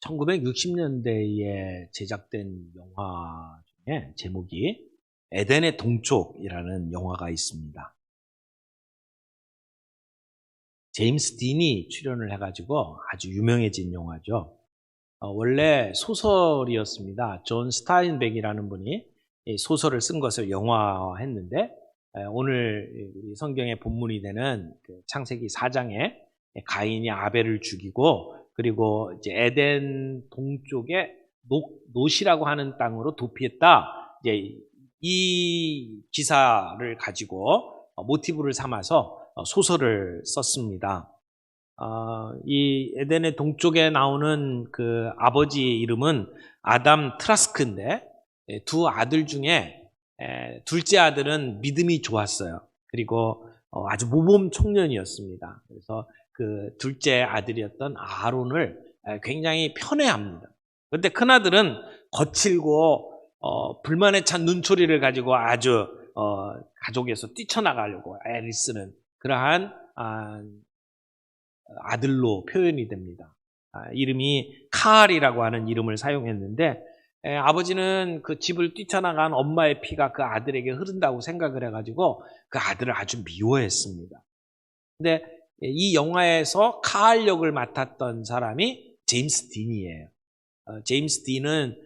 1960년대에 제작된 영화 중에 제목이 에덴의 동쪽이라는 영화가 있습니다. 제임스 딘이 출연을 해가지고 아주 유명해진 영화죠. 원래 소설이었습니다. 존 스타인백이라는 분이 이 소설을 쓴 것을 영화화했는데 오늘 우리 성경의 본문이 되는 그 창세기 4장에 가인이 아벨을 죽이고 그리고 이제 에덴 동쪽에 놋이라고 하는 땅으로 도피했다. 이제 이 기사를 가지고 모티브를 삼아서 소설을 썼습니다. 이 에덴의 동쪽에 나오는 그 아버지 이름은 아담 트라스크인데 두 아들 중에 둘째 아들은 믿음이 좋았어요. 그리고 아주 모범 청년이었습니다. 그래서 그 둘째 아들이었던 아론을 굉장히 편애합니다. 그런데 큰아들은 거칠고 불만에 찬 눈초리를 가지고 아주 가족에서 뛰쳐나가려고 애를 쓰는 그러한 아들로 표현이 됩니다. 이름이 카알이라고 하는 이름을 사용했는데 아버지는 그 집을 뛰쳐나간 엄마의 피가 그 아들에게 흐른다고 생각을 해가지고 그 아들을 아주 미워했습니다. 근데 이 영화에서 카알 역을 맡았던 사람이 제임스 딘이에요. 제임스 딘은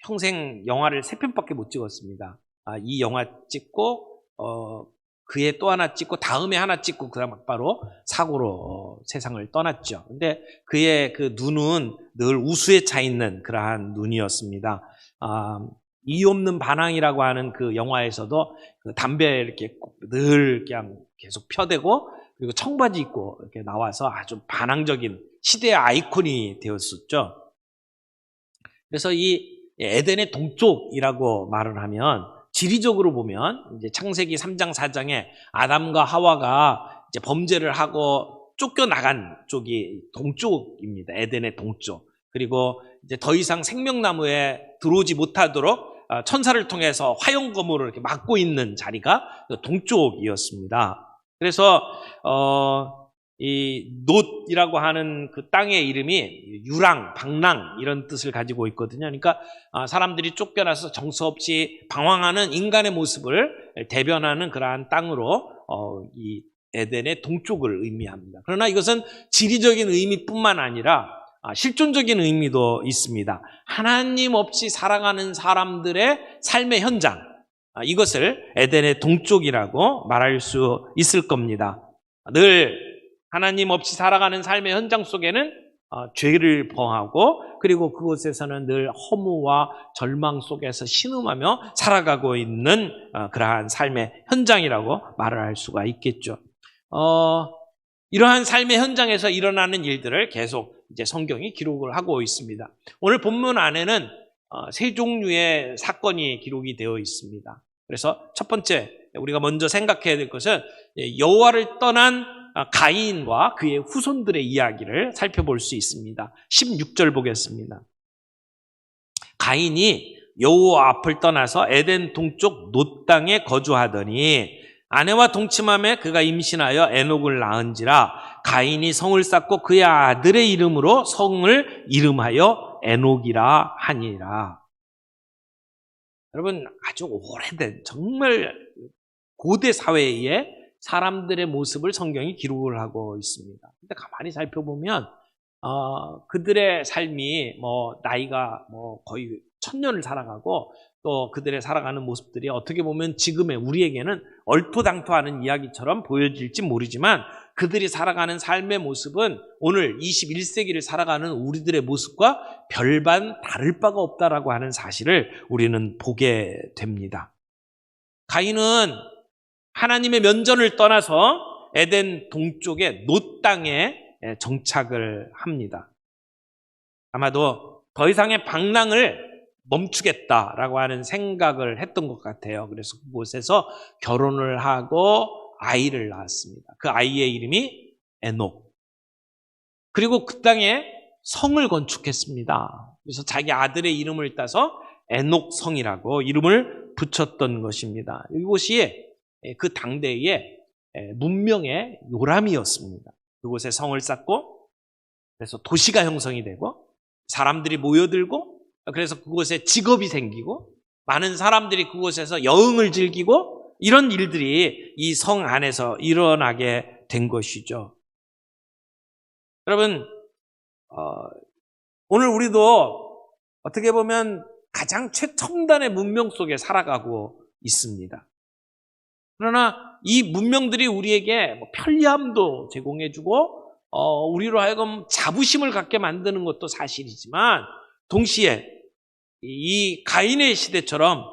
평생 영화를 3편밖에 못 찍었습니다. 이 영화 찍고 그해 또 하나 찍고 다음에 하나 찍고 그다음 바로 사고로 세상을 떠났죠. 근데 그의 그 눈은 늘 우수에 차 있는 그러한 눈이었습니다. 이유 없는 반항이라고 하는 그 영화에서도 그 담배 이렇게 늘 그냥 계속 펴대고 그리고 청바지 입고 이렇게 나와서 아주 반항적인 시대의 아이콘이 되었었죠. 그래서 이 에덴의 동쪽이라고 말을 하면 지리적으로 보면 이제 창세기 3장 4장에 아담과 하와가 이제 범죄를 하고 쫓겨나간 쪽이 동쪽입니다. 에덴의 동쪽. 그리고 이제 더 이상 생명나무에 들어오지 못하도록 천사를 통해서 화용검으로 이렇게 막고 있는 자리가 동쪽이었습니다. 그래서 이 놋이라고 하는 그 땅의 이름이 유랑, 방랑 이런 뜻을 가지고 있거든요. 그러니까 사람들이 쫓겨나서 정서없이 방황하는 인간의 모습을 대변하는 그러한 땅으로 이 에덴의 동쪽을 의미합니다. 그러나 이것은 지리적인 의미뿐만 아니라 실존적인 의미도 있습니다. 하나님 없이 살아가는 사람들의 삶의 현장, 이것을 에덴의 동쪽이라고 말할 수 있을 겁니다. 늘 하나님 없이 살아가는 삶의 현장 속에는 죄를 범하고 그리고 그곳에서는 늘 허무와 절망 속에서 신음하며 살아가고 있는 그러한 삶의 현장이라고 말을 할 수가 있겠죠. 이러한 삶의 현장에서 일어나는 일들을 계속 이제 성경이 기록을 하고 있습니다. 오늘 본문 안에는 세 종류의 사건이 기록이 되어 있습니다. 그래서 첫 번째 우리가 먼저 생각해야 될 것은 여호와를 떠난 가인과 그의 후손들의 이야기를 살펴볼 수 있습니다. 16절 보겠습니다. 가인이 여호와 앞을 떠나서 에덴 동쪽 놋 땅에 거주하더니 아내와 동침함에 그가 임신하여 에녹을 낳은지라 가인이 성을 쌓고 그의 아들의 이름으로 성을 이름하여 에녹이라 하니라. 여러분 아주 오래된 정말 고대 사회에 사람들의 모습을 성경이 기록을 하고 있습니다. 근데 가만히 살펴보면 그들의 삶이 나이가 거의 1000년을 살아가고 또 그들의 살아가는 모습들이 어떻게 보면 지금의 우리에게는 얼토당토하는 이야기처럼 보여질지 모르지만 그들이 살아가는 삶의 모습은 오늘 21세기를 살아가는 우리들의 모습과 별반 다를 바가 없다라고 하는 사실을 우리는 보게 됩니다. 가인은 하나님의 면전을 떠나서 에덴 동쪽의 놋 땅에 정착을 합니다. 아마도 더 이상의 방랑을 멈추겠다라고 하는 생각을 했던 것 같아요. 그래서 그곳에서 결혼을 하고 아이를 낳았습니다. 그 아이의 이름이 에녹. 그리고 그 땅에 성을 건축했습니다. 그래서 자기 아들의 이름을 따서 에녹성이라고 이름을 붙였던 것입니다. 이곳이 그 당대의 문명의 요람이었습니다. 그곳에 성을 쌓고 그래서 도시가 형성이 되고 사람들이 모여들고 그래서 그곳에 직업이 생기고 많은 사람들이 그곳에서 여흥을 즐기고 이런 일들이 이 성 안에서 일어나게 된 것이죠. 여러분, 오늘 우리도 어떻게 보면 가장 최첨단의 문명 속에 살아가고 있습니다. 그러나 이 문명들이 우리에게 편리함도 제공해주고 우리로 하여금 자부심을 갖게 만드는 것도 사실이지만 동시에 이 가인의 시대처럼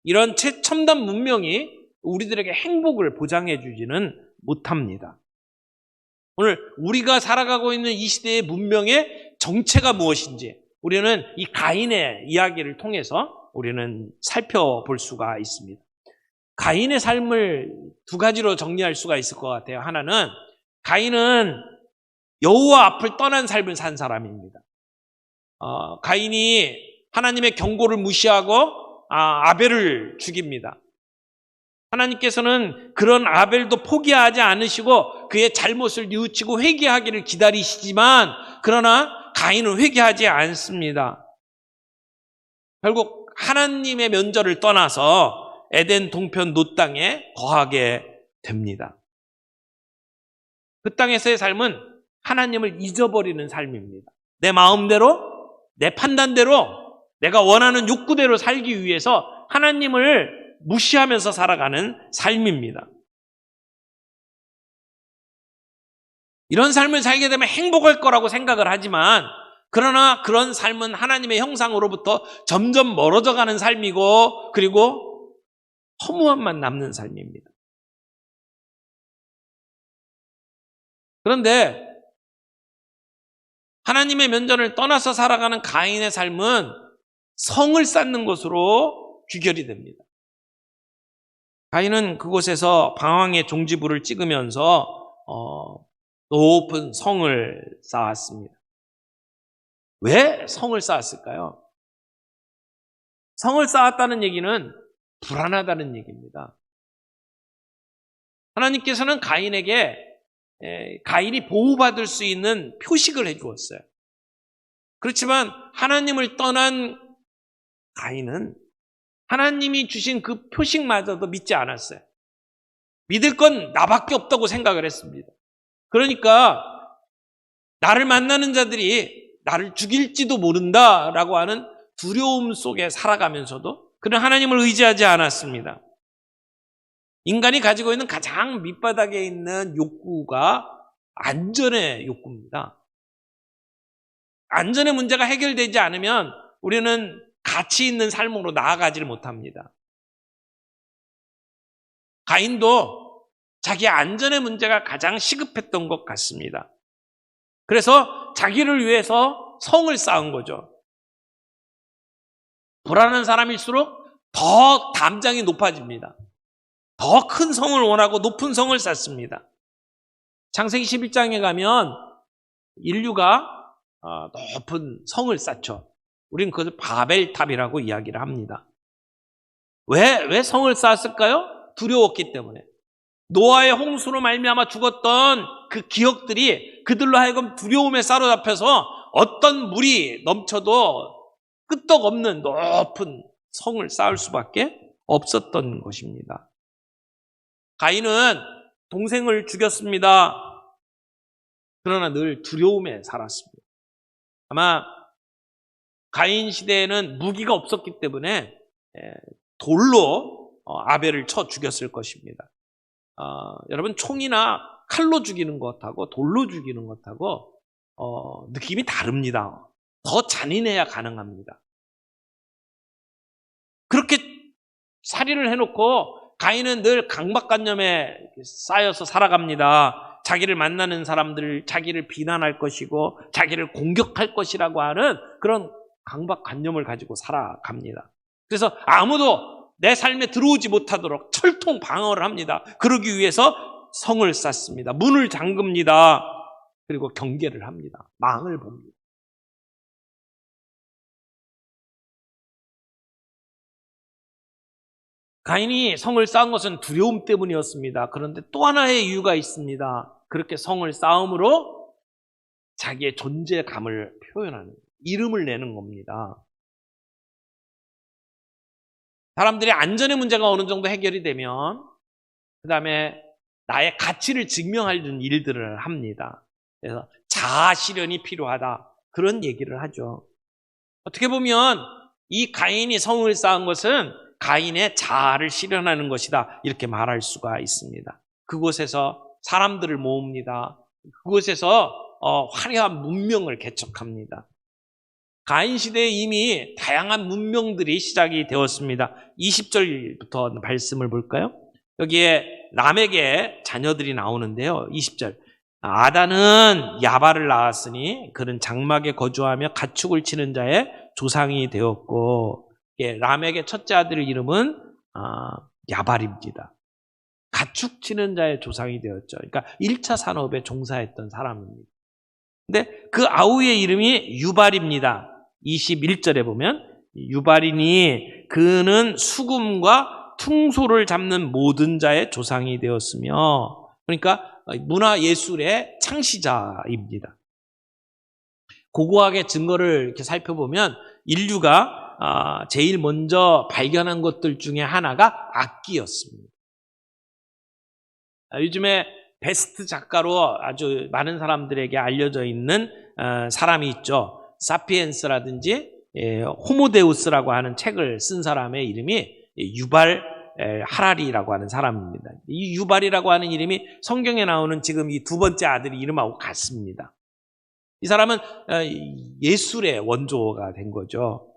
이런 최첨단 문명이 우리들에게 행복을 보장해 주지는 못합니다. 오늘 우리가 살아가고 있는 이 시대의 문명의 정체가 무엇인지 우리는 이 가인의 이야기를 통해서 우리는 살펴볼 수가 있습니다. 가인의 삶을 두 가지로 정리할 수가 있을 것 같아요. 하나는 가인은 여호와 앞을 떠난 삶을 산 사람입니다. 가인이 하나님의 경고를 무시하고 아벨을 죽입니다. 하나님께서는 그런 아벨도 포기하지 않으시고 그의 잘못을 뉘우치고 회개하기를 기다리시지만 그러나 가인은 회개하지 않습니다. 결국 하나님의 면전을 떠나서 에덴 동편 놋 땅에 거하게 됩니다. 그 땅에서의 삶은 하나님을 잊어버리는 삶입니다. 내 마음대로, 내 판단대로, 내가 원하는 욕구대로 살기 위해서 하나님을 무시하면서 살아가는 삶입니다. 이런 삶을 살게 되면 행복할 거라고 생각을 하지만 그러나 그런 삶은 하나님의 형상으로부터 점점 멀어져가는 삶이고 그리고 허무함만 남는 삶입니다. 그런데 하나님의 면전을 떠나서 살아가는 가인의 삶은 성을 쌓는 것으로 귀결이 됩니다. 가인은 그곳에서 방황의 종지부를 찍으면서 높은 성을 쌓았습니다. 왜 성을 쌓았을까요? 성을 쌓았다는 얘기는 불안하다는 얘기입니다. 하나님께서는 가인에게 가인이 보호받을 수 있는 표식을 해주었어요. 그렇지만 하나님을 떠난 가인은 하나님이 주신 그 표식마저도 믿지 않았어요. 믿을 건 나밖에 없다고 생각을 했습니다. 그러니까 나를 만나는 자들이 나를 죽일지도 모른다라고 하는 두려움 속에 살아가면서도 그는 하나님을 의지하지 않았습니다. 인간이 가지고 있는 가장 밑바닥에 있는 욕구가 안전의 욕구입니다. 안전의 문제가 해결되지 않으면 우리는 가치 있는 삶으로 나아가지를 못합니다. 가인도 자기 안전의 문제가 가장 시급했던 것 같습니다. 그래서 자기를 위해서 성을 쌓은 거죠. 불안한 사람일수록 더 담장이 높아집니다. 더 큰 성을 원하고 높은 성을 쌓습니다. 창세기 11장에 가면 인류가 높은 성을 쌓죠. 우리는 그것을 바벨탑이라고 이야기를 합니다. 왜 성을 쌓았을까요? 두려웠기 때문에. 노아의 홍수로 말미암아 죽었던 그 기억들이 그들로 하여금 두려움에 사로잡혀서 어떤 물이 넘쳐도 끄떡없는 높은 성을 쌓을 수밖에 없었던 것입니다. 가인은 동생을 죽였습니다. 그러나 늘 두려움에 살았습니다. 아마 가인 시대에는 무기가 없었기 때문에 돌로 아벨을 쳐 죽였을 것입니다. 여러분 총이나 칼로 죽이는 것하고 돌로 죽이는 것하고 느낌이 다릅니다. 더 잔인해야 가능합니다. 그렇게 살인을 해놓고 가인은 늘 강박관념에 쌓여서 살아갑니다. 자기를 만나는 사람들 자기를 비난할 것이고 자기를 공격할 것이라고 하는 그런 강박관념을 가지고 살아갑니다. 그래서 아무도 내 삶에 들어오지 못하도록 철통 방어를 합니다. 그러기 위해서 성을 쌓습니다. 문을 잠급니다. 그리고 경계를 합니다. 망을 봅니다. 가인이 성을 쌓은 것은 두려움 때문이었습니다. 그런데 또 하나의 이유가 있습니다. 그렇게 성을 쌓음으로 자기의 존재감을 표현하는 거예요. 이름을 내는 겁니다. 사람들이 안전의 문제가 어느 정도 해결이 되면 그 다음에 나의 가치를 증명하려는 일들을 합니다. 그래서 자아 실현이 필요하다. 그런 얘기를 하죠. 어떻게 보면 이 가인이 성을 쌓은 것은 가인의 자아를 실현하는 것이다. 이렇게 말할 수가 있습니다. 그곳에서 사람들을 모읍니다. 그곳에서 화려한 문명을 개척합니다. 가인 시대에 이미 다양한 문명들이 시작이 되었습니다. 20절부터 말씀을 볼까요? 여기에 람에게 자녀들이 나오는데요. 20절. 아단은 야발을 낳았으니 그는 장막에 거주하며 가축을 치는 자의 조상이 되었고, 람에게 첫째 아들의 이름은 야발입니다. 가축 치는 자의 조상이 되었죠. 그러니까 1차 산업에 종사했던 사람입니다. 근데 그 아우의 이름이 유발입니다. 21절에 보면 유발이니 그는 수금과 퉁소를 잡는 모든 자의 조상이 되었으며, 그러니까 문화예술의 창시자입니다. 고고하게 증거를 이렇게 살펴보면 인류가 제일 먼저 발견한 것들 중에 하나가 악기였습니다. 요즘에 베스트 작가로 아주 많은 사람들에게 알려져 있는 사람이 있죠. 사피엔스라든지 호모데우스라고 하는 책을 쓴 사람의 이름이 유발 하라리라고 하는 사람입니다. 이 유발이라고 하는 이름이 성경에 나오는 지금 이 두 번째 아들의 이름하고 같습니다. 이 사람은 예술의 원조가 된 거죠.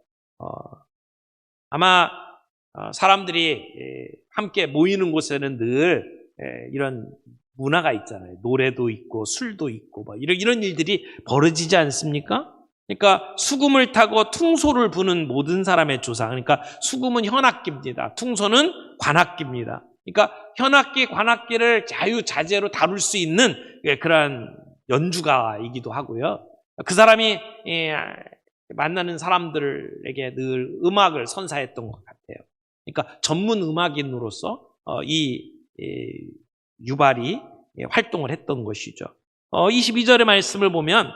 아마 사람들이 함께 모이는 곳에는 늘 이런 문화가 있잖아요. 노래도 있고 술도 있고 이런 일들이 벌어지지 않습니까? 그러니까 수금을 타고 퉁소를 부는 모든 사람의 조상. 그러니까 수금은 현악기입니다. 퉁소는 관악기입니다. 그러니까 현악기, 관악기를 자유자재로 다룰 수 있는 그러한 연주가이기도 하고요. 그 사람이 만나는 사람들에게 늘 음악을 선사했던 것 같아요. 그러니까 전문 음악인으로서 이 유발이 활동을 했던 것이죠. 22절의 말씀을 보면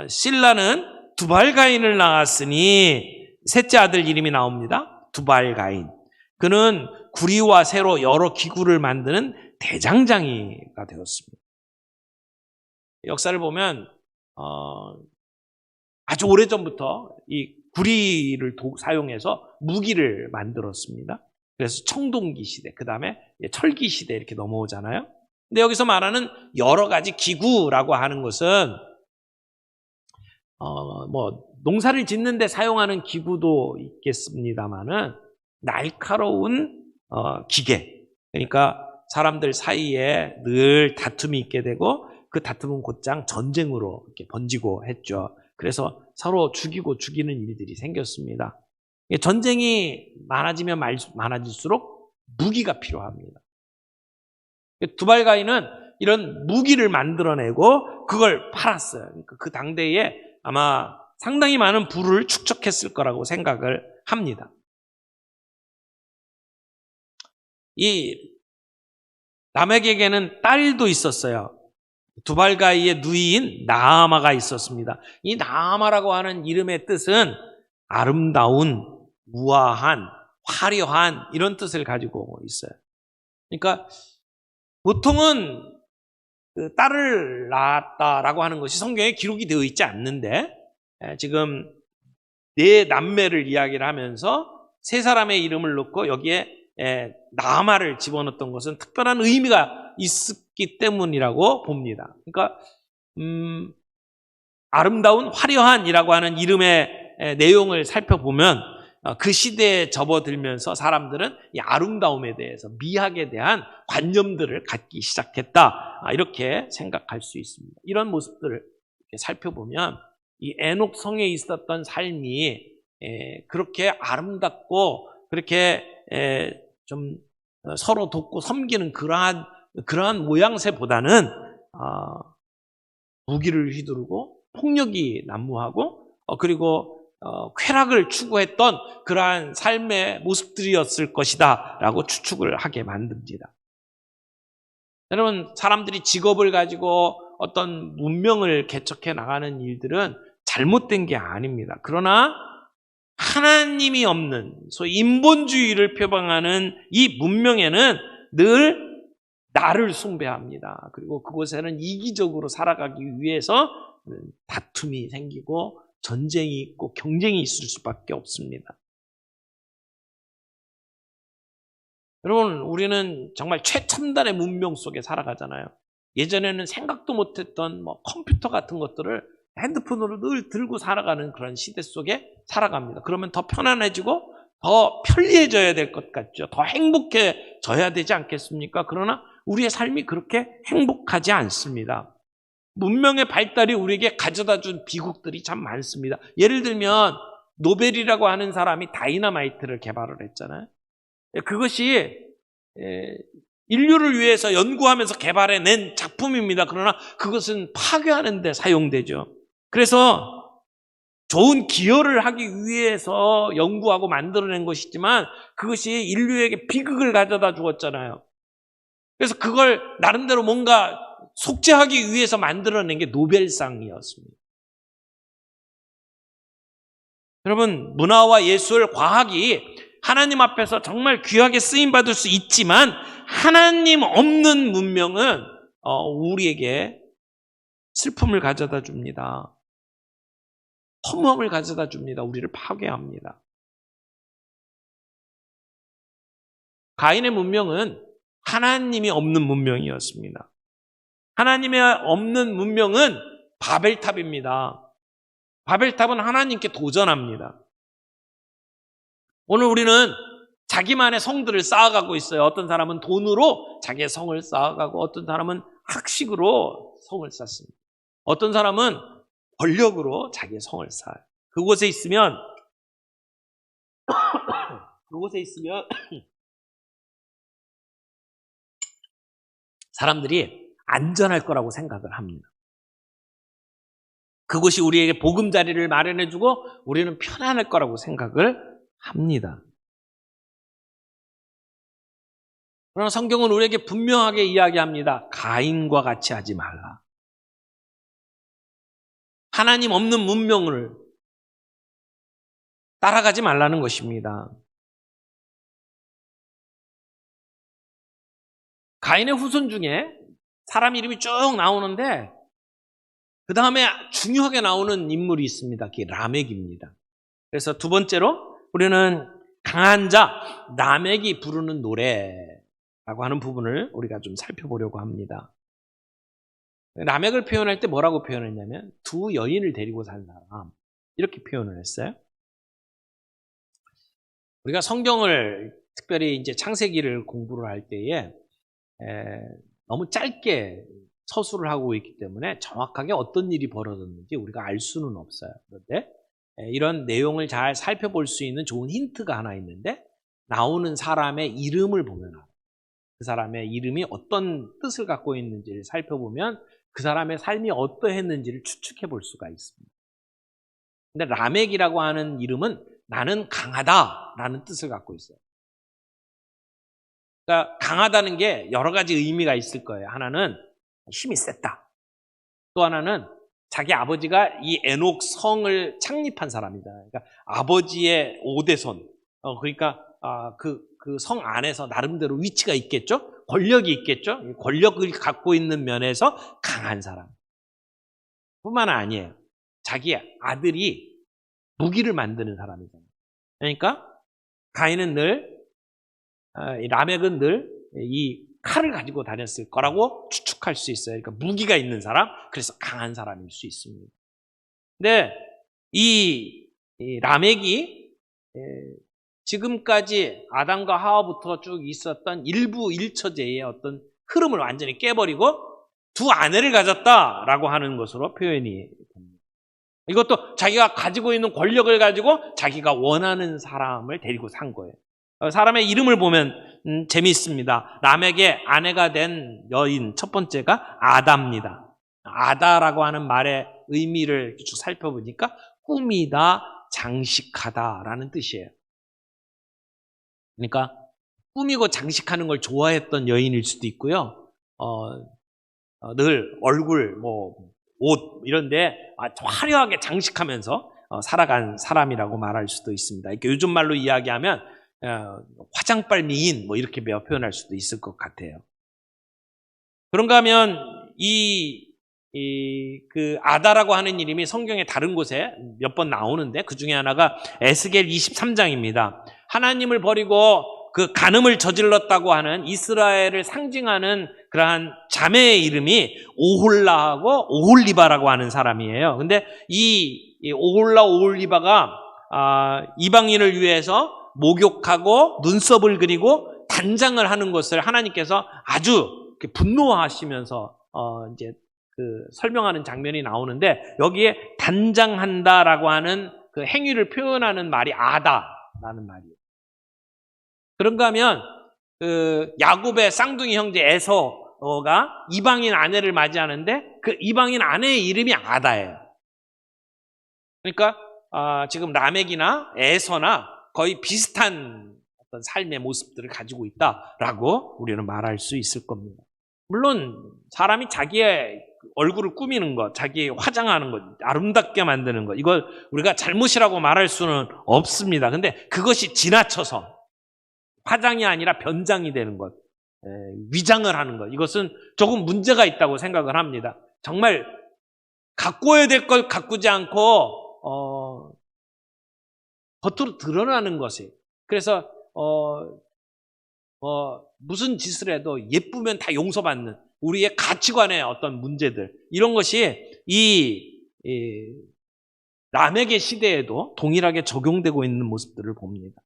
실라는 두발가인을 낳았으니 셋째 아들 이름이 나옵니다. 두발가인. 그는 구리와 쇠로 여러 기구를 만드는 대장장이가 되었습니다. 역사를 보면 아주 오래전부터 이 구리를 사용해서 무기를 만들었습니다. 그래서 청동기 시대, 그 다음에 철기 시대 이렇게 넘어오잖아요. 근데 여기서 말하는 여러 가지 기구라고 하는 것은 농사를 짓는데 사용하는 기구도 있겠습니다만은 날카로운 기계, 그러니까 사람들 사이에 늘 다툼이 있게 되고 그 다툼은 곧장 전쟁으로 이렇게 번지고 했죠. 그래서 서로 죽이고 죽이는 일들이 생겼습니다. 전쟁이 많아지면 많아질수록 무기가 필요합니다. 두발가인은 이런 무기를 만들어내고 그걸 팔았어요. 그러니까 그 당대에 아마 상당히 많은 부를 축적했을 거라고 생각을 합니다. 이 람에게는 딸도 있었어요. 두발가이의 누이인 나아마가 있었습니다. 이 나아마라고 하는 이름의 뜻은 아름다운, 우아한, 화려한 이런 뜻을 가지고 있어요. 그러니까 보통은 딸을 낳았다라고 하는 것이 성경에 기록이 되어 있지 않는데 지금 네 남매를 이야기를 하면서 세 사람의 이름을 넣고 여기에 나아마를 집어넣었던 것은 특별한 의미가 있었기 때문이라고 봅니다. 그러니까 아름다운 화려한이라고 하는 이름의 내용을 살펴보면 그 시대에 접어들면서 사람들은 이 아름다움에 대해서, 미학에 대한 관념들을 갖기 시작했다, 이렇게 생각할 수 있습니다. 이런 모습들을 이렇게 살펴보면 이 에녹 성에 있었던 삶이 그렇게 아름답고 그렇게 좀 서로 돕고 섬기는 그러한 모양새보다는 무기를 휘두르고 폭력이 난무하고 그리고 쾌락을 추구했던 그러한 삶의 모습들이었을 것이다 라고 추측을 하게 만듭니다. 여러분, 사람들이 직업을 가지고 어떤 문명을 개척해 나가는 일들은 잘못된 게 아닙니다. 그러나 하나님이 없는 소위 인본주의를 표방하는 이 문명에는 늘 나를 숭배합니다. 그리고 그곳에는 이기적으로 살아가기 위해서 다툼이 생기고 전쟁이 있고 경쟁이 있을 수밖에 없습니다. 여러분, 우리는 정말 최첨단의 문명 속에 살아가잖아요. 예전에는 생각도 못했던 컴퓨터 같은 것들을 핸드폰으로 늘 들고 살아가는 그런 시대 속에 살아갑니다. 그러면 더 편안해지고 더 편리해져야 될 것 같죠. 더 행복해져야 되지 않겠습니까? 그러나 우리의 삶이 그렇게 행복하지 않습니다. 문명의 발달이 우리에게 가져다 준 비극들이 참 많습니다. 예를 들면 노벨이라고 하는 사람이 다이너마이트를 개발을 했잖아요. 그것이 인류를 위해서 연구하면서 개발해낸 작품입니다. 그러나 그것은 파괴하는 데 사용되죠. 그래서 좋은 기여를 하기 위해서 연구하고 만들어낸 것이지만 그것이 인류에게 비극을 가져다 주었잖아요. 그래서 그걸 나름대로 뭔가 속죄하기 위해서 만들어낸 게 노벨상이었습니다. 여러분, 문화와 예술, 과학이 하나님 앞에서 정말 귀하게 쓰임받을 수 있지만 하나님 없는 문명은 우리에게 슬픔을 가져다 줍니다. 허무함을 가져다 줍니다. 우리를 파괴합니다. 가인의 문명은 하나님이 없는 문명이었습니다. 하나님이 없는 문명은 바벨탑입니다. 바벨탑은 하나님께 도전합니다. 오늘 우리는 자기만의 성들을 쌓아가고 있어요. 어떤 사람은 돈으로 자기의 성을 쌓아가고 어떤 사람은 학식으로 성을 쌓습니다. 어떤 사람은 권력으로 자기의 성을 쌓아요. 그곳에 있으면 사람들이 안전할 거라고 생각을 합니다. 그곳이 우리에게 보금자리를 마련해주고 우리는 편안할 거라고 생각을 합니다. 그러나 성경은 우리에게 분명하게 이야기합니다. 가인과 같이 하지 말라. 하나님 없는 문명을 따라가지 말라는 것입니다. 가인의 후손 중에 사람 이름이 쭉 나오는데 그 다음에 중요하게 나오는 인물이 있습니다. 그게 라멕입니다. 그래서 두 번째로 우리는 강한 자 라멕이 부르는 노래라고 하는 부분을 우리가 좀 살펴보려고 합니다. 라멕을 표현할 때 뭐라고 표현했냐면 두 여인을 데리고 산 사람 이렇게 표현을 했어요. 우리가 성경을 특별히 이제 창세기를 공부를 할 때에 너무 짧게 서술을 하고 있기 때문에 정확하게 어떤 일이 벌어졌는지 우리가 알 수는 없어요. 그런데 이런 내용을 잘 살펴볼 수 있는 좋은 힌트가 하나 있는데 나오는 사람의 이름을 보면 알아요. 그 사람의 이름이 어떤 뜻을 갖고 있는지를 살펴보면 그 사람의 삶이 어떠했는지를 추측해 볼 수가 있습니다. 근데 라멕이라고 하는 이름은 나는 강하다라는 뜻을 갖고 있어요. 그러니까 강하다는 게 여러 가지 의미가 있을 거예요. 하나는 힘이 셌다. 또 하나는 자기 아버지가 이 에녹 성을 창립한 사람이다. 그러니까 아버지의 5대손. 그러니까 그 성 안에서 나름대로 위치가 있겠죠? 권력이 있겠죠? 권력을 갖고 있는 면에서 강한 사람. 뿐만 아니에요. 자기 아들이 무기를 만드는 사람이잖아요. 그러니까 가인은 늘 라멕은 늘 이 칼을 가지고 다녔을 거라고 추측할 수 있어요. 그러니까 무기가 있는 사람, 그래서 강한 사람일 수 있습니다. 근데 이 라멕이 지금까지 아담과 하와부터 쭉 있었던 일부 일처제의 어떤 흐름을 완전히 깨버리고 두 아내를 가졌다라고 하는 것으로 표현이 됩니다. 이것도 자기가 가지고 있는 권력을 가지고 자기가 원하는 사람을 데리고 산 거예요. 사람의 이름을 보면 재미있습니다. 라멕의 아내가 된 여인 첫 번째가 아다입니다. 아다라고 하는 말의 의미를 쭉 살펴보니까 꾸미다, 장식하다라는 뜻이에요. 그러니까 꾸미고 장식하는 걸 좋아했던 여인일 수도 있고요. 늘 얼굴, 옷 이런데 화려하게 장식하면서 살아간 사람이라고 말할 수도 있습니다. 이렇게 요즘 말로 이야기하면 화장빨 미인 뭐 이렇게 표현할 수도 있을 것 같아요. 그런가 하면 그 아다라고 하는 이름이 성경의 다른 곳에 몇 번 나오는데 그 중에 하나가 에스겔 23장입니다. 하나님을 버리고 그 간음을 저질렀다고 하는 이스라엘을 상징하는 그러한 자매의 이름이 오홀라하고 오홀리바라고 하는 사람이에요. 근데 이 오홀라 오홀리바가 이방인을 위해서 목욕하고 눈썹을 그리고 단장을 하는 것을 하나님께서 아주 분노하시면서 이제 그 설명하는 장면이 나오는데 여기에 단장한다라고 하는 그 행위를 표현하는 말이 아다라는 말이에요. 그런가 하면 그 야곱의 쌍둥이 형제 에서가 이방인 아내를 맞이하는데 그 이방인 아내의 이름이 아다예요. 그러니까 지금 라멕이나 에서나 거의 비슷한 어떤 삶의 모습들을 가지고 있다라고 우리는 말할 수 있을 겁니다. 물론 사람이 자기의 얼굴을 꾸미는 것, 자기 화장하는 것, 아름답게 만드는 것, 이걸 우리가 잘못이라고 말할 수는 없습니다. 근데 그것이 지나쳐서 화장이 아니라 변장이 되는 것, 위장을 하는 것, 이것은 조금 문제가 있다고 생각을 합니다. 정말 가꿔야 될 걸 가꾸지 않고 겉으로 드러나는 것이, 그래서 무슨 짓을 해도 예쁘면 다 용서받는 우리의 가치관의 어떤 문제들, 이런 것이 이 라멕의 시대에도 동일하게 적용되고 있는 모습들을 봅니다.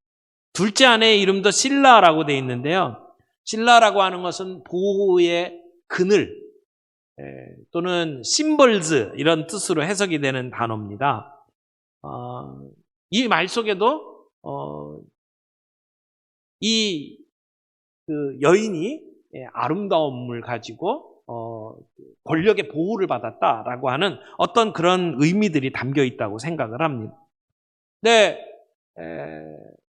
둘째 아내의 이름도 실라라고 되어 있는데요. 실라라고 하는 것은 보호의 그늘 또는 심벌즈 이런 뜻으로 해석이 되는 단어입니다. 이 말 속에도 그 여인이 아름다움을 가지고 권력의 보호를 받았다라고 하는 어떤 그런 의미들이 담겨 있다고 생각을 합니다. 근데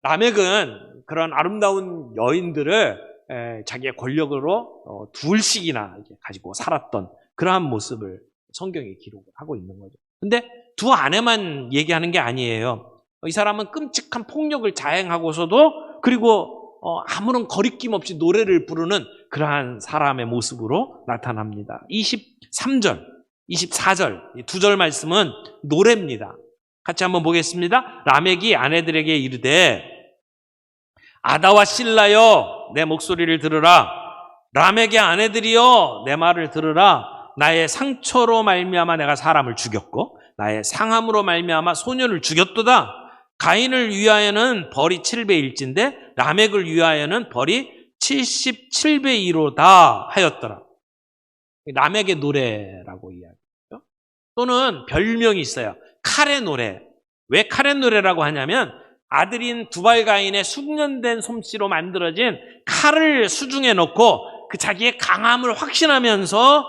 라멕은 그런 아름다운 여인들을 자기의 권력으로 둘씩이나 가지고 살았던 그러한 모습을 성경에 기록을 하고 있는 거죠. 근데 두 아내만 얘기하는 게 아니에요. 이 사람은 끔찍한 폭력을 자행하고서도 그리고 아무런 거리낌 없이 노래를 부르는 그러한 사람의 모습으로 나타납니다. 23절, 24절 두 절 말씀은 노래입니다. 같이 한번 보겠습니다. 라멕이 아내들에게 이르되 아다와 실라여 내 목소리를 들으라. 라멕의 아내들이여 내 말을 들으라. 나의 상처로 말미암아 내가 사람을 죽였고 나의 상함으로 말미암아 소년을 죽였도다. 가인을 위하여는 벌이 7배1인데 라멕을 위하여는 벌이 77배 1호다 하였더라. 라멕의 노래라고 이야기하죠. 또는 별명이 있어요. 칼의 노래. 왜 칼의 노래라고 하냐면 아들인 두발 가인의 숙련된 솜씨로 만들어진 칼을 수중에 넣고 그 자기의 강함을 확신하면서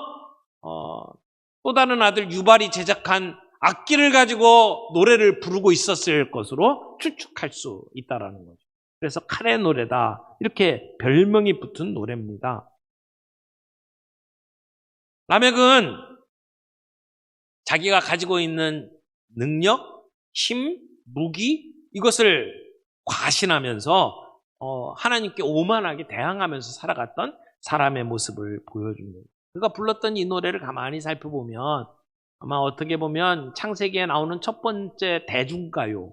또 다른 아들 유발이 제작한 악기를 가지고 노래를 부르고 있었을 것으로 추측할 수 있다라는 거죠. 그래서 칼의 노래다 이렇게 별명이 붙은 노래입니다. 라멕은 자기가 가지고 있는 능력, 힘, 무기 이것을 과신하면서 하나님께 오만하게 대항하면서 살아갔던 사람의 모습을 보여줍니다. 그가 불렀던 이 노래를 가만히 살펴보면 아마 어떻게 보면 창세기에 나오는 첫 번째 대중가요가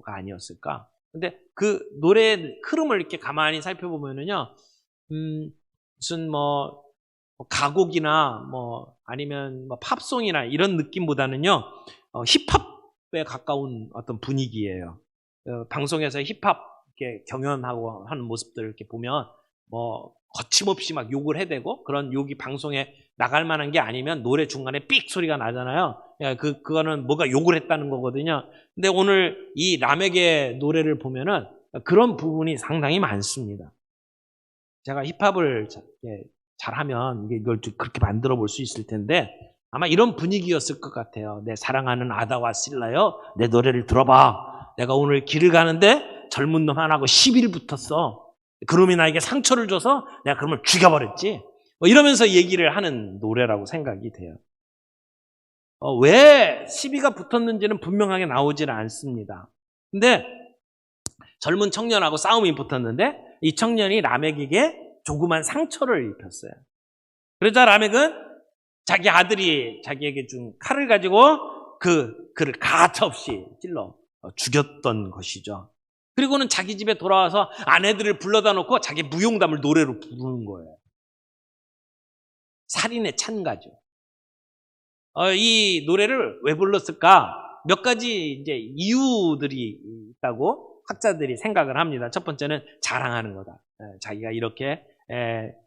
아니었을까. 근데 그 노래의 흐름을 이렇게 가만히 살펴보면은요, 무슨 가곡이나 아니면 팝송이나 이런 느낌보다는요, 힙합에 가까운 어떤 분위기예요. 방송에서 힙합 이렇게 경연하고 하는 모습들 이렇게 보면 거침없이 막 욕을 해대고 그런 욕이 방송에 나갈 만한 게 아니면 노래 중간에 삑 소리가 나잖아요. 그거는 뭐가 욕을 했다는 거거든요. 근데 오늘 이 라멕의 노래를 보면은 그런 부분이 상당히 많습니다. 제가 힙합을 잘하면 이걸 그렇게 만들어 볼 수 있을 텐데 아마 이런 분위기였을 것 같아요. 내 사랑하는 아다와 실라여 내 노래를 들어봐. 내가 오늘 길을 가는데 젊은 놈 하나하고 시비를 붙었어. 그놈이 나에게 상처를 줘서 내가 그놈을 죽여버렸지. 이러면서 얘기를 하는 노래라고 생각이 돼요. 왜 시비가 붙었는지는 분명하게 나오지는 않습니다. 근데 젊은 청년하고 싸움이 붙었는데 이 청년이 라멕에게 조그만 상처를 입혔어요. 그러자 라멕은 자기 아들이 자기에게 준 칼을 가지고 그를 가차없이 찔러 죽였던 것이죠. 그리고는 자기 집에 돌아와서 아내들을 불러다 놓고 자기 무용담을 노래로 부르는 거예요. 살인의 찬가죠. 이 노래를 왜 불렀을까? 몇 가지 이제 이유들이 있다고 학자들이 생각을 합니다. 첫 번째는 자랑하는 거다. 자기가 이렇게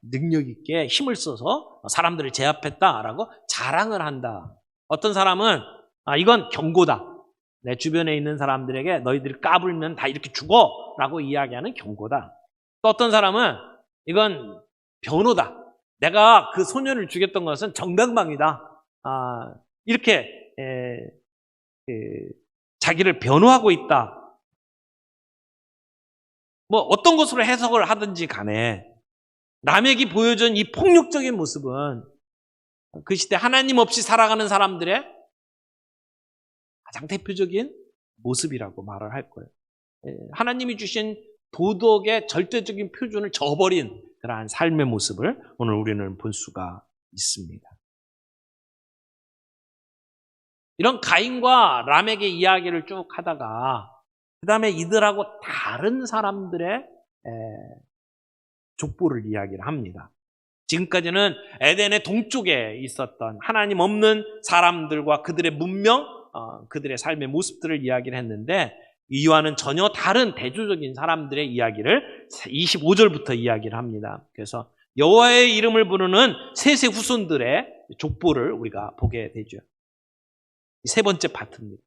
능력 있게 힘을 써서 사람들을 제압했다라고 자랑을 한다. 어떤 사람은 이건 경고다. 내 주변에 있는 사람들에게 너희들이 까불면 다 이렇게 죽어라고 이야기하는 경고다. 또 어떤 사람은 이건 변호다. 내가 그 소년을 죽였던 것은 정당방위다. 이렇게 자기를 변호하고 있다. 뭐 어떤 것으로 해석을 하든지 간에 라멕이 보여준 이 폭력적인 모습은 그 시대 하나님 없이 살아가는 사람들의 가장 대표적인 모습이라고 말을 할 거예요. 하나님이 주신 도덕의 절대적인 표준을 저버린 그러한 삶의 모습을 오늘 우리는 볼 수가 있습니다. 이런 가인과 라멕의 이야기를 쭉 하다가 그 다음에 이들하고 다른 사람들의 족보를 이야기를 합니다. 지금까지는 에덴의 동쪽에 있었던 하나님 없는 사람들과 그들의 문명, 그들의 삶의 모습들을 이야기를 했는데 이와는 전혀 다른 대조적인 사람들의 이야기를 25절부터 이야기를 합니다. 그래서 여호와의 이름을 부르는 셋의 후손들의 족보를 우리가 보게 되죠. 세 번째 파트입니다.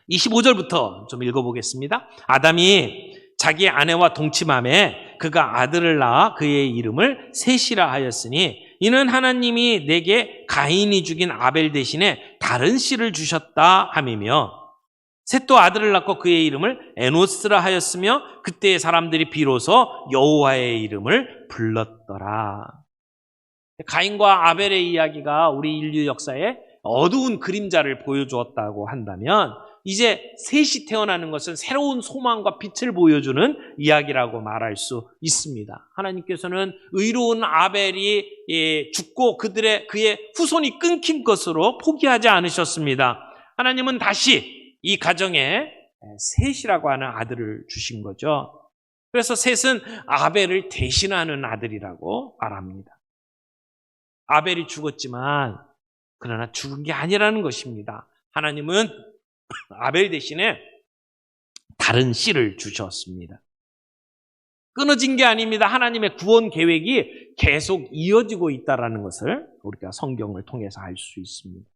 25절부터 좀 읽어보겠습니다. 아담이 자기 아내와 동침함에 그가 아들을 낳아 그의 이름을 셋이라 하였으니 이는 하나님이 내게 가인이 죽인 아벨 대신에 다른 씨를 주셨다 함이며 셋도 아들을 낳고 그의 이름을 에노스라 하였으며 그때의 사람들이 비로소 여호와의 이름을 불렀더라. 가인과 아벨의 이야기가 우리 인류 역사에 어두운 그림자를 보여주었다고 한다면 이제 셋이 태어나는 것은 새로운 소망과 빛을 보여주는 이야기라고 말할 수 있습니다. 하나님께서는 의로운 아벨이 죽고 그의 후손이 끊긴 것으로 포기하지 않으셨습니다. 하나님은 다시 이 가정에 셋이라고 하는 아들을 주신 거죠. 그래서 셋은 아벨을 대신하는 아들이라고 말합니다. 아벨이 죽었지만 그러나 죽은 게 아니라는 것입니다. 하나님은 아벨 대신에 다른 씨를 주셨습니다. 끊어진 게 아닙니다. 하나님의 구원 계획이 계속 이어지고 있다는 것을 우리가 성경을 통해서 알 수 있습니다.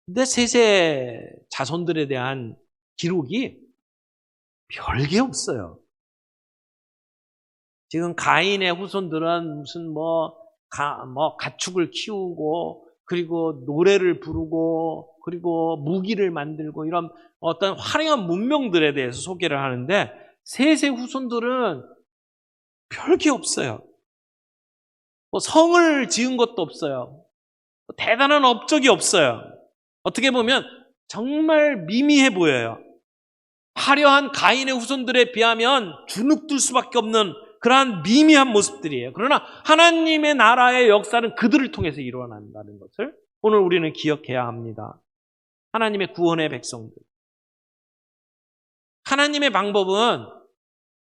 근데 셋의 자손들에 대한 기록이 별게 없어요. 지금 가인의 후손들은 무슨 가축을 키우고 그리고 노래를 부르고 그리고 무기를 만들고 이런 어떤 화려한 문명들에 대해서 소개를 하는데 셋의 후손들은 별게 없어요. 성을 지은 것도 없어요. 대단한 업적이 없어요. 어떻게 보면 정말 미미해 보여요. 화려한 가인의 후손들에 비하면 주눅들 수밖에 없는 그러한 미미한 모습들이에요. 그러나 하나님의 나라의 역사는 그들을 통해서 일어난다는 것을 오늘 우리는 기억해야 합니다. 하나님의 구원의 백성들. 하나님의 방법은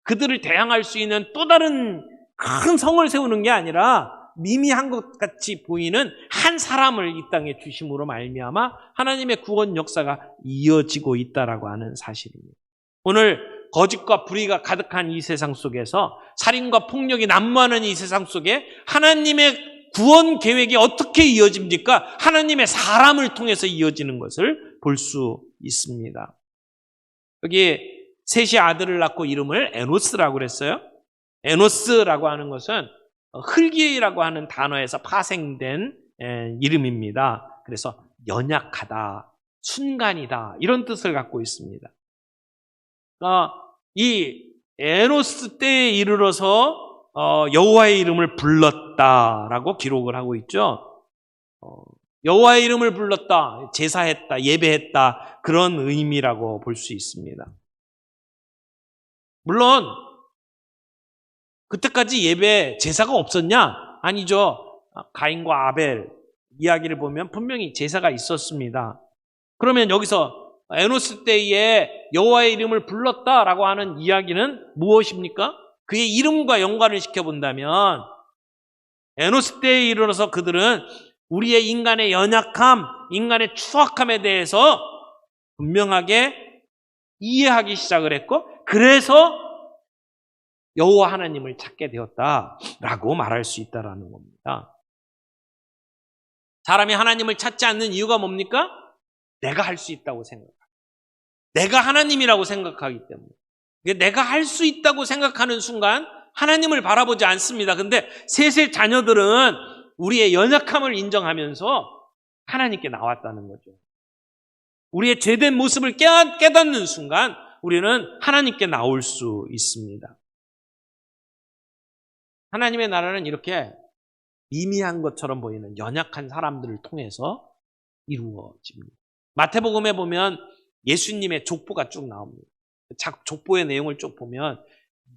그들을 대항할 수 있는 또 다른 큰 성을 세우는 게 아니라 미미한 것 같이 보이는 한 사람을 이 땅에 주심으로 말미암아 하나님의 구원 역사가 이어지고 있다라고 하는 사실입니다. 오늘 거짓과 불의가 가득한 이 세상 속에서 살인과 폭력이 난무하는 이 세상 속에 하나님의 구원 계획이 어떻게 이어집니까? 하나님의 사람을 통해서 이어지는 것을 볼 수 있습니다. 여기 셋이 아들을 낳고 이름을 에노스라고 그랬어요. 에노스라고 하는 것은 흙이라고 하는 단어에서 파생된 이름입니다. 그래서 연약하다, 순간이다 이런 뜻을 갖고 있습니다. 이 에노스 때에 이르러서 여호와의 이름을 불렀다라고 기록을 하고 있죠. 여호와의 이름을 불렀다, 제사했다, 예배했다, 그런 의미라고 볼 수 있습니다. 물론 그때까지 예배 제사가 없었냐? 아니죠. 가인과 아벨 이야기를 보면 분명히 제사가 있었습니다. 그러면 여기서 에노스 때에 여호와의 이름을 불렀다라고 하는 이야기는 무엇입니까? 그의 이름과 연관을 시켜본다면 에노스 때에 이르러서 그들은 우리의 인간의 연약함, 인간의 추악함에 대해서 분명하게 이해하기 시작을 했고, 그래서 여호와 하나님을 찾게 되었다라고 말할 수 있다라는 겁니다. 사람이 하나님을 찾지 않는 이유가 뭡니까? 내가 할 수 있다고 생각합니다. 내가 하나님이라고 생각하기 때문에. 내가 할 수 있다고 생각하는 순간 하나님을 바라보지 않습니다. 근데 셋의 자녀들은 우리의 연약함을 인정하면서 하나님께 나왔다는 거죠. 우리의 죄된 모습을 깨닫는 순간 우리는 하나님께 나올 수 있습니다. 하나님의 나라는 이렇게 미미한 것처럼 보이는 연약한 사람들을 통해서 이루어집니다. 마태복음에 보면 예수님의 족보가 쭉 나옵니다. 족보의 내용을 쭉 보면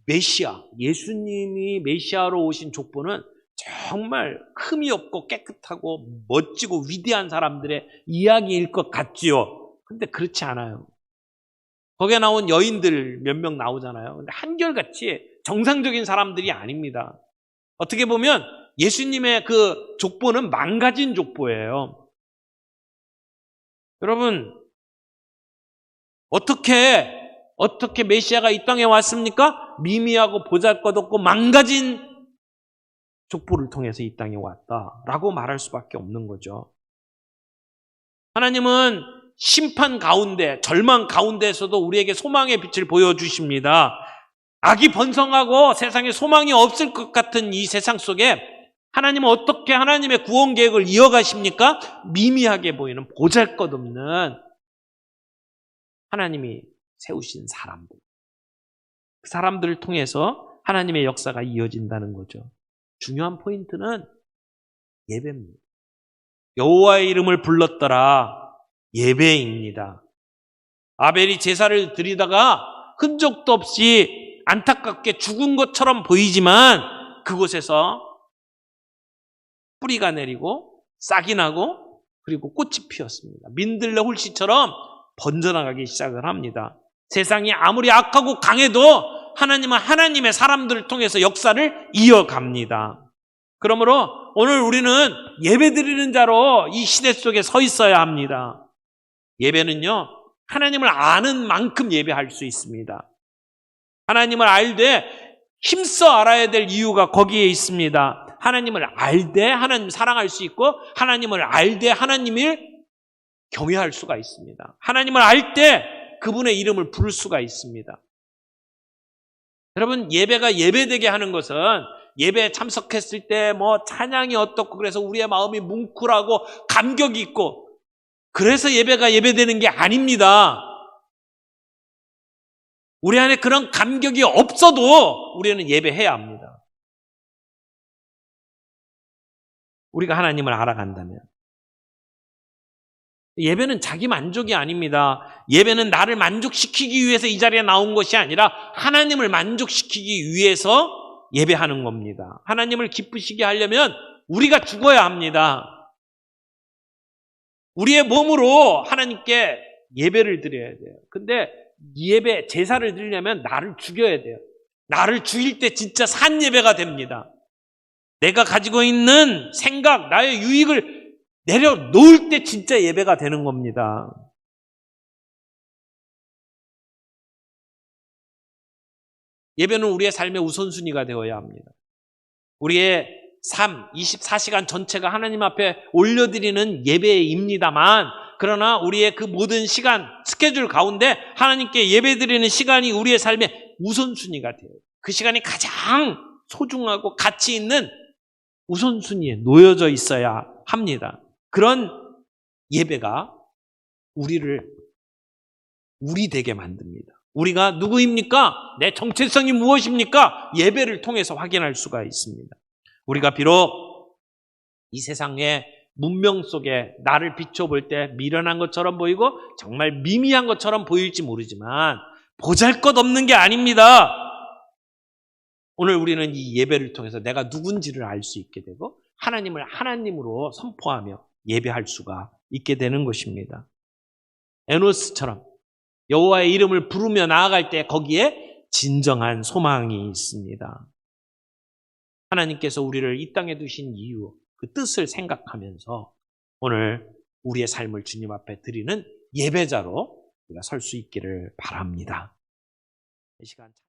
메시아, 예수님이 메시아로 오신 족보는 정말 흠이 없고 깨끗하고 멋지고 위대한 사람들의 이야기일 것 같지요. 근데 그렇지 않아요. 거기에 나온 여인들 몇 명 나오잖아요. 근데 한결같이 정상적인 사람들이 아닙니다. 어떻게 보면 예수님의 그 족보는 망가진 족보예요. 여러분, 어떻게 메시아가 이 땅에 왔습니까? 미미하고 보잘것없고 망가진 족보를 통해서 이 땅에 왔다라고 말할 수밖에 없는 거죠. 하나님은 심판 가운데, 절망 가운데에서도 우리에게 소망의 빛을 보여주십니다. 악이 번성하고 세상에 소망이 없을 것 같은 이 세상 속에 하나님은 어떻게 하나님의 구원 계획을 이어가십니까? 미미하게 보이는 보잘것없는 하나님이 세우신 사람들, 그 사람들을 통해서 하나님의 역사가 이어진다는 거죠. 중요한 포인트는 예배입니다. 여호와의 이름을 불렀더라, 예배입니다. 아벨이 제사를 드리다가 흔적도 없이 안타깝게 죽은 것처럼 보이지만 그곳에서 뿌리가 내리고 싹이 나고 그리고 꽃이 피었습니다. 민들레 홀씨처럼 번져나가기 시작을 합니다. 세상이 아무리 악하고 강해도 하나님은 하나님의 사람들을 통해서 역사를 이어갑니다. 그러므로 오늘 우리는 예배드리는 자로 이 시대 속에 서 있어야 합니다. 예배는요, 하나님을 아는 만큼 예배할 수 있습니다. 하나님을 알되 힘써 알아야 될 이유가 거기에 있습니다. 하나님을 알되 하나님 사랑할 수 있고, 하나님을 알되 하나님을 경외할 수가 있습니다. 하나님을 알 때 그분의 이름을 부를 수가 있습니다. 여러분, 예배가 예배되게 하는 것은 예배에 참석했을 때 찬양이 어떻고 그래서 우리의 마음이 뭉클하고 감격이 있고 그래서 예배가 예배되는 게 아닙니다. 우리 안에 그런 감격이 없어도 우리는 예배해야 합니다. 우리가 하나님을 알아간다면. 예배는 자기 만족이 아닙니다. 예배는 나를 만족시키기 위해서 이 자리에 나온 것이 아니라 하나님을 만족시키기 위해서 예배하는 겁니다. 하나님을 기쁘시게 하려면 우리가 죽어야 합니다. 우리의 몸으로 하나님께 예배를 드려야 돼요. 근데 예배, 제사를 드리려면 나를 죽여야 돼요. 나를 죽일 때 진짜 산 예배가 됩니다. 내가 가지고 있는 생각, 나의 유익을 내려놓을 때 진짜 예배가 되는 겁니다. 예배는 우리의 삶의 우선순위가 되어야 합니다. 우리의 삶, 24시간 전체가 하나님 앞에 올려드리는 예배입니다만, 그러나 우리의 그 모든 시간, 스케줄 가운데 하나님께 예배드리는 시간이 우리의 삶의 우선순위가 돼요. 그 시간이 가장 소중하고 가치 있는 우선순위에 놓여져 있어야 합니다. 그런 예배가 우리를 우리 되게 만듭니다. 우리가 누구입니까? 내 정체성이 무엇입니까? 예배를 통해서 확인할 수가 있습니다. 우리가 비록 이 세상의 문명 속에 나를 비춰볼 때 미련한 것처럼 보이고 정말 미미한 것처럼 보일지 모르지만 보잘것없는 게 아닙니다. 오늘 우리는 이 예배를 통해서 내가 누군지를 알 수 있게 되고 하나님을 하나님으로 선포하며 예배할 수가 있게 되는 것입니다. 에노스처럼 여호와의 이름을 부르며 나아갈 때 거기에 진정한 소망이 있습니다. 하나님께서 우리를 이 땅에 두신 이유, 그 뜻을 생각하면서 오늘 우리의 삶을 주님 앞에 드리는 예배자로 우리가 설 수 있기를 바랍니다. 이 시간